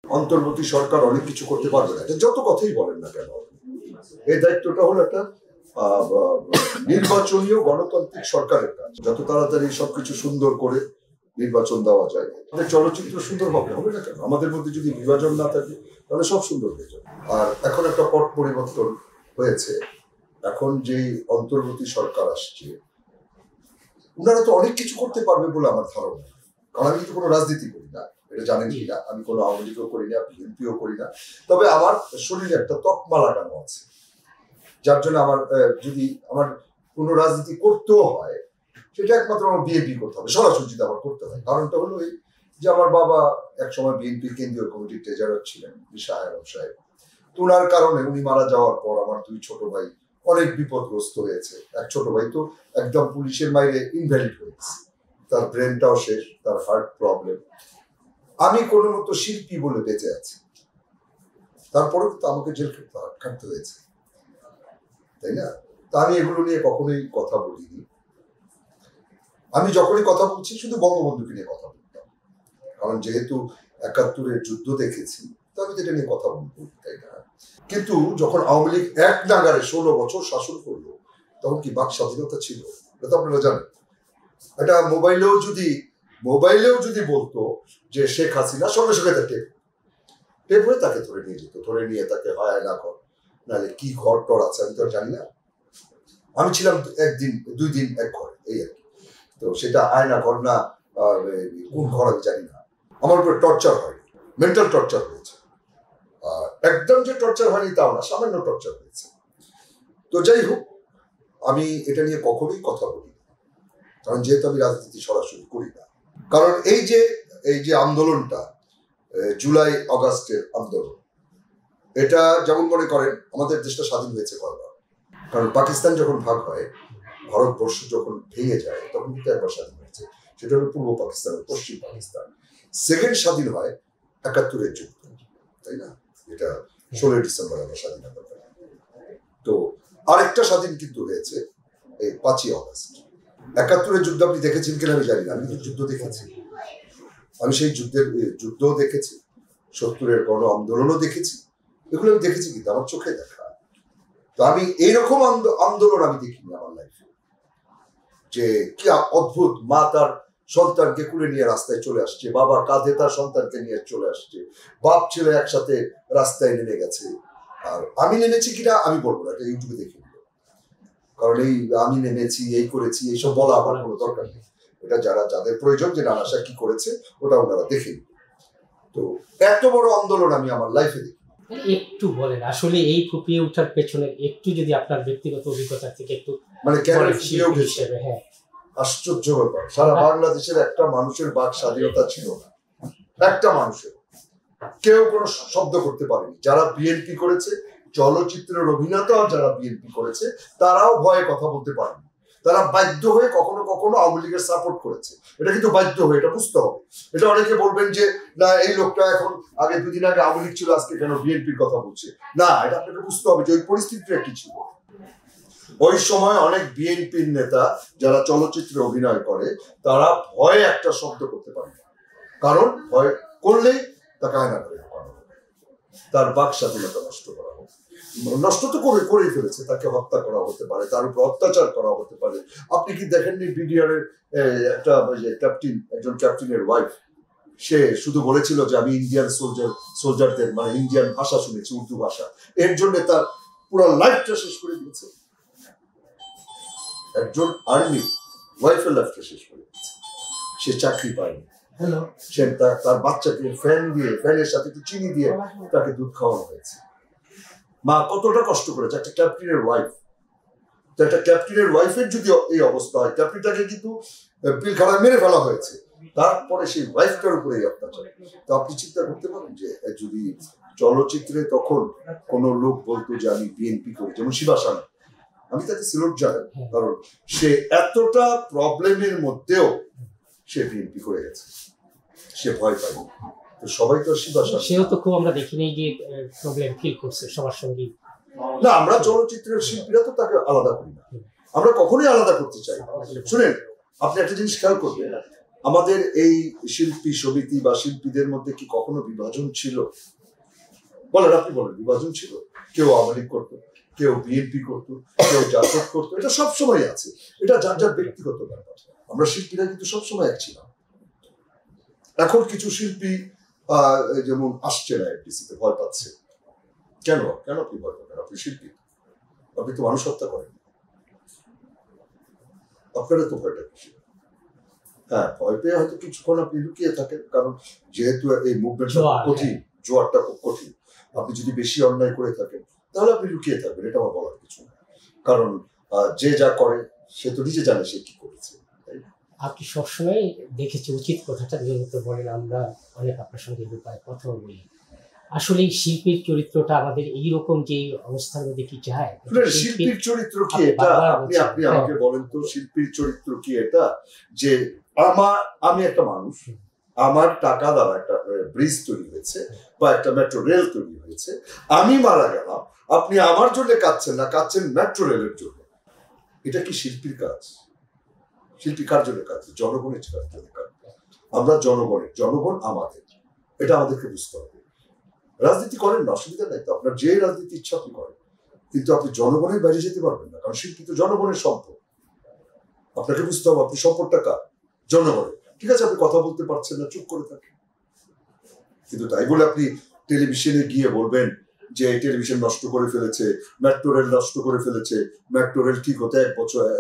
অন্তর্বর্তী সরকার অনেক কিছু করতে পারবে না, যত কথাই বলেন না কেন। এই দায়িত্বটা হলো একটা নির্বাচনীয় গণতান্ত্রিক সরকারের কাজ। যত তাড়াতাড়ি সবকিছু সুন্দর করে নির্বাচন দেওয়া যায়, আমাদের চলচ্চিত্র সুন্দর হবে না কেন? আমাদের মধ্যে যদি বিভাজন না থাকে তাহলে সব সুন্দর হয়ে যাবে। আর এখন একটা পট পরিবর্তন হয়েছে। এখন যেই অন্তর্বর্তী সরকার আসছে, ওনারা তো অনেক কিছু করতে পারবে বলে আমার ধারণা। কারণ আমি কিন্তু কোনো রাজনীতি করি না, এটা জানেন কি না। আমি কোনো আওয়ামী লীগও করি না, বিএনপিও করি না। তবে আমার শরীরে একটা তকমা লাগানো আছে, যার জন্য আমার যদি আমার কোনো রাজনীতি করতেও হয়, সেটা একমাত্র আমার বিএনপি করতে হবে, সরাসরি যদি আমার করতে হয়। কারণটা হলো এই যে আমার বাবা একসময় বিএনপির কেন্দ্রীয় কমিটির ট্রেজারার ছিলেন, শাহরুখ সাহেব। তো ওনার কারণে উনি মারা যাওয়ার পর আমার দুই ছোট ভাই অনেক বিপদগ্রস্ত হয়েছে। এক ছোট ভাই তো একদম পুলিশের মাইরে ইনভ্যালিড হয়েছে, তার ব্রেনটাও শেষ, তার হার্ট প্রবলেম। আমি কোনো মতো শিল্পী বলে বেঁচে আছি, তারপরেও তো আমাকে জেল খাটতে হয়েছে, তাই না? তা আমি এগুলো নিয়ে কখনোই কথা বলিনি। আমি যখনই কথা বলছি শুধু বঙ্গবন্ধুকে নিয়ে কথা বলতাম, কারণ যেহেতু ৭১-এর যুদ্ধ দেখেছি, তো আমি এটা নিয়ে কথা বলবো, তাই না? কিন্তু যখন আওয়ামী লীগ এক নাগারে ১৬ বছর শাসন করলো, তখন কি বাক স্বাধীনতা ছিল? এটা তো আপনারা জানেন। এটা মোবাইলেও যদি বলতো যে শেখ হাসিনা, সঙ্গে সঙ্গে তার টেপ হয়ে তাকে ধরে নিয়ে যেত, ধরে নিয়ে তাকে হয় না ঘর, নাহলে কি ঘর টর আছে আমি তো জানি না। আমি ছিলাম একদিন ২ দিন এক ঘরে, এই আর কি। তো সেটা আয়না ঘর না কোন ঘর আমি জানি না। আমার উপরে টর্চার হয়নি, মেন্টাল টর্চার হয়েছে। একদম যে টর্চার হয়নি তাও না, সামান্য টর্চার হয়েছে। তো যাই হোক, আমি এটা নিয়ে কখনোই কথা বলি না, কারণ যেহেতু আমি রাজনীতি সরাসরি করি না। কারণ এই যে আন্দোলনটা, জুলাই আগস্টের আন্দোলন, এটা যেমন মনে করেন আমাদের দেশটা স্বাধীন হয়েছে কয়বার। কারণ পাকিস্তান যখন ভাগ হয়, ভারতবর্ষ যখন ভেঙে যায়, তখন কিন্তু একবার স্বাধীন হয়েছে, সেটা হলো পূর্ব পাকিস্তান, পশ্চিম পাকিস্তান। সেকেন্ড স্বাধীন হয় ৭১-এর যুদ্ধ, তাই না? এটা ১৬ ডিসেম্বর আমরা স্বাধীনতা পাই। তো আরেকটা স্বাধীন কিন্তু হয়েছে এই ৫ই আগস্ট। ৭১-এর যুদ্ধ আপনি দেখেছেন কিনা আমি জানি না, আমি কিন্তু যুদ্ধ দেখেছি। আমি সেই যুদ্ধও দেখেছি, ৭০-এর গণ আন্দোলনও দেখেছি। এগুলো আমি দেখেছি, কিন্তু আমার চোখে দেখা। তো আমি এইরকম আন্দোলন আমি দেখিনি আমার লাইফে, যে কি অদ্ভুত, মা তার সন্তানকে কুলে নিয়ে রাস্তায় চলে আসছে, বাবা কাঁধে তার সন্তানকে নিয়ে চলে আসছে, বাপ ছেলে একসাথে রাস্তায় নেমে গেছে। আর আমি নেমেছি কিনা আমি বলবো না, এটা ইউটিউবে দেখে নিল। কারণ এই আমি নেমেছি, এই করেছি, এইসব বলা আমার কোনো দরকার নেই। এটা যাদের প্রয়োজন যে নানা কি করেছে, ওটা ওনারা দেখে নিল। তো এত বড় আন্দোলন আমি আমার লাইফে দেখি। একটু বলেন আসলে এই ফুপিয়ে ওঠার পেছনে একটু যদি আপনার ব্যক্তিগত অভিজ্ঞতা থেকে একটু, মানে কেন ফুপিয়ে উঠেছে? হ্যাঁ, আশ্চর্য ব্যাপার, সারা বাংলাদেশের একটা মানুষের বাক স্বাধীনতা ছিল না, একটা মানুষের। কেউ কোনো শব্দ করতে পারেনি। যারা বিএনপি করেছে, চলচ্চিত্রের অভিনেতা যারা বিএনপি করেছে, তারাও ভয়ে কথা বলতে পারেনি। তারা বাধ্য হয়ে কখনো কখনো আওয়ামী লীগের সাপোর্ট করেছে। এটা কিন্তু বাধ্য হয়ে, এটা বুঝতে হবে। এটা অনেকে বলবেন যে না, এই লোকটা এখন আগে ২ দিন আগে আওয়ামী লীগ ছিল, আজকে কেন বিএনপির কথা বলছে। না, এটা আপনাকে বুঝতে হবে যে ওই পরিস্থিতিটা কি ছিল। ওই সময় অনেক বিএনপির নেতা যারা চলচ্চিত্রে অভিনয় করে, তারা ভয়ে একটা শব্দ করতে পারে না। কারণ ভয় করলেই তাকে আয়না করে ঢোকানো হবে, তার বাক স্বাধীনতা নষ্ট করা হবে। নষ্ট তো করেই ফেলেছে, তাকে হত্যা করা হতে পারে, তার উপর অত্যাচার করা হতে পারে। আপনি কি দেখেননি বিডিআরের একজন ক্যাপ্টেনের ওয়াইফ, সে শুধু বলেছিল যে আমি ইন্ডিয়ান সোলজারদের মানে ইন্ডিয়ান ভাষা শুনেছি, উর্দু ভাষা, এর জন্য তার পুরো লাইফটা শেষ করে দিয়েছে। একজন আর্মি ওয়াইফের লাইফটা শেষ করে দিয়েছে, সে চাকরি পায়নি। সে তার বাচ্চাকে ফ্যানের সাথে একটু চিনি দিয়ে তাকে দুধ খাওয়ানো হয়েছে। মা কতটা কষ্ট করেছে, একটা ক্যাপ্টেনের ওয়াইফ। তো একটা ক্যাপ্টেনের ওয়াইফের যদি এই অবস্থা হয়, ক্যাপ্টেনটাকে কিন্তু পিলখানায় মেরে ফেলা হয়েছে, তারপরে সেই ওয়াইফটার উপরে এই অত্যাচার। তো আপনি চিন্তা করতে পারেন যে যদি চলচ্চিত্রে তখন কোন লোক বলতো যে আমি বিএনপি করি, যেমন শিবা সানু, আমি তাকে সিলট জানাই, কারণ সে এতটা প্রবলেমের মধ্যেও সে বিএনপি করে গেছে, সে ভয় পায়নি। তো সবাই তো শিবা সানু, সেও তো খুব আমরা দেখিনি যে প্রবলেম ফিল করছে সবার সঙ্গে। না, আমরা চলচ্চিত্রের শিল্পীরা তো তাকে আলাদা করি না, আমরা কখনোই আলাদা করতে চাই। শুনেন, আপনি একটা জিনিস খেয়াল করবেন, আমাদের এই শিল্পী সমিতি বা শিল্পীদের মধ্যে কি কখনো বিভাজন ছিল? বলেন, আপনি বলেন, বিভাজন ছিল? কেউ আওয়ামী লীগ করতো, কেউ বিএনপি করতো, কেউ জাসদ করতো, এটা সবসময় আছে। এটা যার যার ব্যক্তিগত ব্যাপার। আমরা শিল্পীরা কিন্তু সবসময় এক ছিলাম। এখন কিছু শিল্পী যেমন আসছে না, এফডিসিতে ভয় পাচ্ছে। কেন কেন আপনি ভয় পাবেন? আপনি শিল্পী, আপনি তো মানুষ হত্যা করেন। আপনারা তো ভয়টা বেশি। হ্যাঁ, ভয় পেয়ে হয়তো কিছুক্ষণ আপনি লুকিয়ে থাকেন, কারণ যেহেতু এই মুভমেন্টটা কঠিন, জোয়ারটা খুব কঠিন। আপনি যদি বেশি অন্যায় করে থাকেন তাহলে আপনি লুকিয়ে থাকবেন, এটা আমার বলার কিছু না। কারণ যে যা করে সে তো নিজে জানে সে কি করেছে। আপনি সবসময় দেখেছি উচিত কথাটা নিয়মিত বলেন, আমরা অনেক আপনার সঙ্গে এই ব্যাপারে কথা বলি। আসলে শিল্পীর চরিত্রটা আমাদের এইরকম যে অবস্থার মধ্যে কি যায়? শিল্পীর চরিত্র কি এটা? আপনি আমাকে বলেন তো, শিল্পীর চরিত্র কি এটা? যে আমি একটা মানুষ, আমার টাকা দ্বারা একটা ব্রিজ তৈরি হয়েছে বা একটা মেট্রো রেল তৈরি হয়েছে, আমি মারা গেলাম, আপনি আমার জন্য কাঁদছেন না, কাঁদছেন মেট্রো রেলের জন্য। এটা কি শিল্পীর কাজ? শিল্পী কার জন্য কাজ? জনগণের জন্য কাজ। আমরা জনগণের, জনগণ আমাদের, এটা আমাদেরকে বুঝতে হবে। রাজনীতি করেন না, অসুবিধা নাই তো, আপনার যে রাজনীতি ইচ্ছা আপনি করেন, কিন্তু আপনি জনগণের বাইরে যেতে পারবেন না, কারণ শিল্পী তো জনগণের সম্পদ। আপনাকে বুঝতে হবে আপনি সম্পদটা কার? জনগণের। ঠিক আছে, আপনি কথা বলতে পারছেন না, চুপ করে থাকেন, কিন্তু তাই বলে আপনি টেলিভিশনে গিয়ে বলবেন যে টেলিভিশন নষ্ট করে ফেলেছে, মেট্রো রেল নষ্ট করে ফেলেছে, মেট্রো রেল ঠিক হতে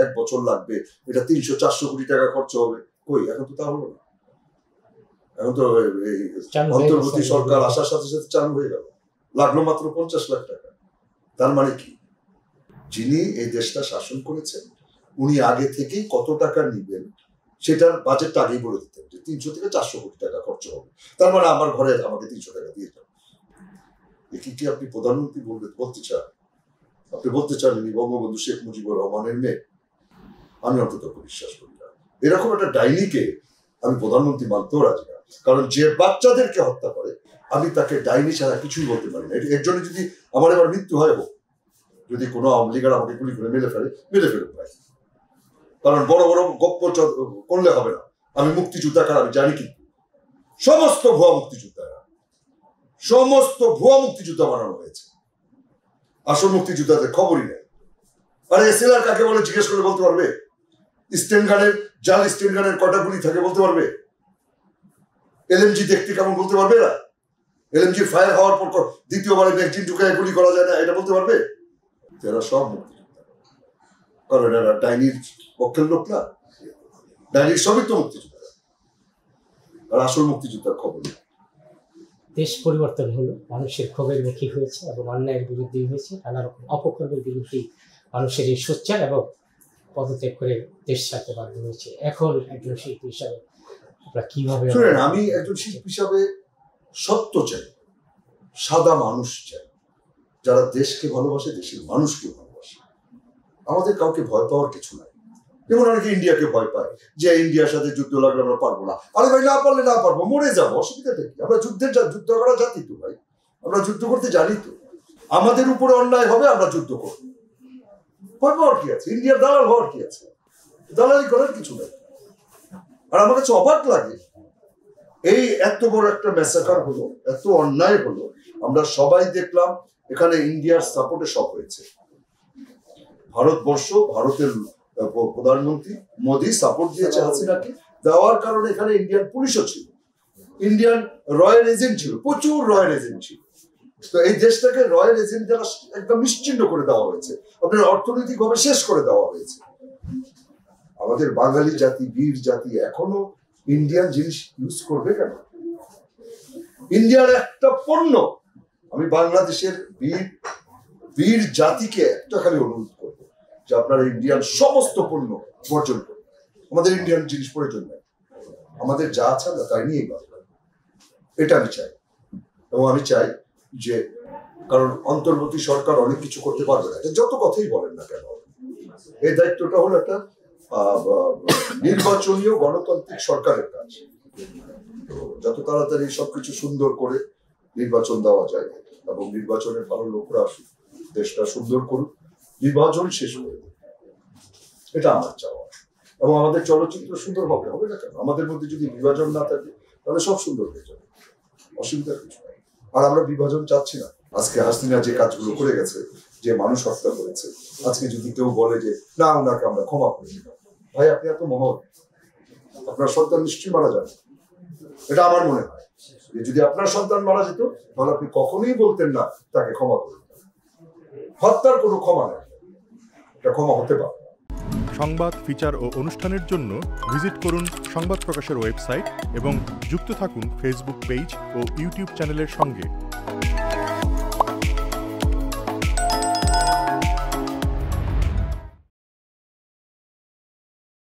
এক বছর লাগবে, এটা 300-400 কোটি টাকা খরচ হবে। কই, এখন তো তা হলো না। এখন তো অন্তর্বর্তী সরকার আসার সাথে সাথে চালু হয়ে গেল, লাগলো মাত্র 50 লাখ টাকা। তার মানে কি, যিনি এই দেশটা শাসন করেছেন উনি আগে থেকেই কত টাকা নিবেন সেটার বাজেটটা আগেই বলে দিতেন যে 300 থেকে 400 কোটি টাকা খরচ হবে। তার মানে আমার ঘরে আমাকে 300 টাকা দিয়ে যান। কি আপনি প্রধানমন্ত্রী বলতে চান? আপনি বলতে চান ইনি বঙ্গবন্ধু শেখ মুজিবুর রহমানের মেয়ে? আমি অন্তত বিশ্বাস করি না। এরকম একটা ডাইনিকে আমি প্রধানমন্ত্রী মানতেও রাজি না, কারণ যে বাচ্চাদেরকে হত্যা করে আমি তাকে ডাইনি ছাড়া কিছুই বলতে পারি না। এর জন্য যদি আমার এবার মৃত্যু হয় হোক, যদি কোনো আওয়ামী লীগের আমাকে গুলি করে মেরে ফেলুক ভাই, কারণ বড় বড় গপ্প করলে হবে না। আমি মুক্তিযোদ্ধা কার আমি জানি, কিন্তু সমস্ত ভুয়া মুক্তিযোদ্ধা বানানো হয়েছে। আসল মুক্তিযোদ্ধাদের খবরই নেই। আরে এসএলআর কাকে বলে জিজ্ঞেস করলে বলতে পারবে? জাল স্টেন গানের কটা গুলি থাকে বলতে পারবে? এলএমজি দেখতে কেমন বলতে পারবে? না, এলএমজি ফায়ার হওয়ার পর দ্বিতীয়বারে ম্যাগজিন ঢুকায় গুলি করা যায় না, এটা বলতে পারবে? এরা সব মুক্তিযোদ্ধা, কারণ এরা ডাইনির পক্ষের লোক না। ডাইনির সবই তো মুক্তিযোদ্ধা, আর আসল মুক্তিযোদ্ধার খবর নেই। দেশ পরিবর্তন হলো, মানুষের ক্ষোভের মুখী হয়েছে এবং অন্যায়ের বিরুদ্ধে হয়েছে, নানা রকম অপকর্মের বিরুদ্ধে মানুষের এই সোচ্চার এবং পদত্যাগ করে দেশ ছাড়তে বাধ্য হয়েছে। এখন একজন শিল্পী হিসাবে আপনারা কিভাবে? শুনেন, আমি একজন শিল্পী হিসাবে সত্য চাই, সাদা মানুষ চাই, যারা দেশকে ভালোবাসে, দেশের মানুষকে ভালোবাসে। আমাদের কাউকে ভয় পাওয়ার কিছু নাই। যেমন অনেকে ইন্ডিয়াকে ভয় পায় যে ইন্ডিয়ার সাথে যুদ্ধ লাগলে আমরা পারবো না। আরে ভাই, না পারলে না পারবো, মরে যাবো, অসুবিধাটা কি? আমরা যুদ্ধ করা জাতি তো ভাই, আমরা যুদ্ধ করতে জানি তো। আমাদের উপরে অন্যায় হবে, আমরা যুদ্ধ করবো, ভয় পাওয়ার কি আছে? ইন্ডিয়ার দালাল হওয়ার কি আছে? দালালি করার কিছু নাই। আর আমার কাছে অবাক লাগে, এই এত বড় একটা ম্যাসাকার হলো, এত অন্যায় হলো, আমরা সবাই দেখলাম এখানে ইন্ডিয়ার সাপোর্টে সব হয়েছে। ভারতবর্ষ, ভারতের প্রধানমন্ত্রী মোদী সাপোর্ট দিয়েছে হাসিনাকে, দেওয়ার কারণে এখানে ইন্ডিয়ান পুলিশও ছিল, ইন্ডিয়ান রয়্যাল এজেন্ট ছিল, প্রচুর রয়্যাল এজেন্ট ছিল। তো এই দেশটাকে রয়্যাল এজেন্ট দ্বারা একদম নিশ্চিহ্ন করে দেওয়া হয়েছে, আপনার অর্থনৈতিকভাবে শেষ করে দেওয়া হয়েছে। আমাদের বাঙালি জাতি, বীর জাতি এখনো ইন্ডিয়ান জিনিস ইউজ করবে কেন? ইন্ডিয়ার একটা পণ্য, আমি বাংলাদেশের বীর জাতিকে একটা খালি অনুরোধ করবো যে আপনারা ইন্ডিয়ান সমস্ত পণ্য বর্জন করুন। আমাদের ইন্ডিয়ান জিনিস প্রয়োজন নেই, আমাদের যা আছে আমরা তাই নিয়েই বাঁচব, এটা আমি চাই। এবং আমি চাই যে, কারণ অন্তর্বর্তী সরকার অনেক কিছু করতে পারবে না, যত কথাই বলেন না কেন, এই দায়িত্বটা হলো একটা নির্বাচনীয় গণতান্ত্রিক সরকারের কাজ। যত তাড়াতাড়ি সবকিছু সুন্দর করে নির্বাচন দেওয়া যায় এবং নির্বাচনের ভালো লোকরা আসুক, দেশটা সুন্দর করুক, বিভাজন শেষ করে দেবে, এটা আমার চাওয়া। এবং আমাদের চলচ্চিত্র সুন্দর হবে, হবে না কেন? আমাদের মধ্যে যদি বিভাজন না থাকে তাহলে সব সুন্দর হয়ে যাবে, অসুবিধার কিছু নেই। আর আমরা বিভাজন চাচ্ছি না। আজকে হাসিনা যে কাজগুলো করে গেছে, যে মানুষ হত্যা করেছে, আজকে যদি কেউ বলে যে না ওনাকে আমরা ক্ষমা করে দিলাম, ভাই আপনি এত মহৎ, আপনার সন্তান নিশ্চয়ই মারা যাবে, এটা আমার মনে হয় যে যদি আপনার সন্তান মারা যেত তাহলে আপনি কখনোই বলতেন না তাকে ক্ষমা করে দিলাম। হত্যার কোনো ক্ষমা নেই, এটা ক্ষমা হতে পারে। সংবাদ, ফিচার ও অনুষ্ঠানের জন্য ভিজিট করুন সংবাদ প্রকাশের ওয়েবসাইট এবং যুক্ত থাকুন ফেসবুক পেজ ও ইউটিউব চ্যানেলের সঙ্গে।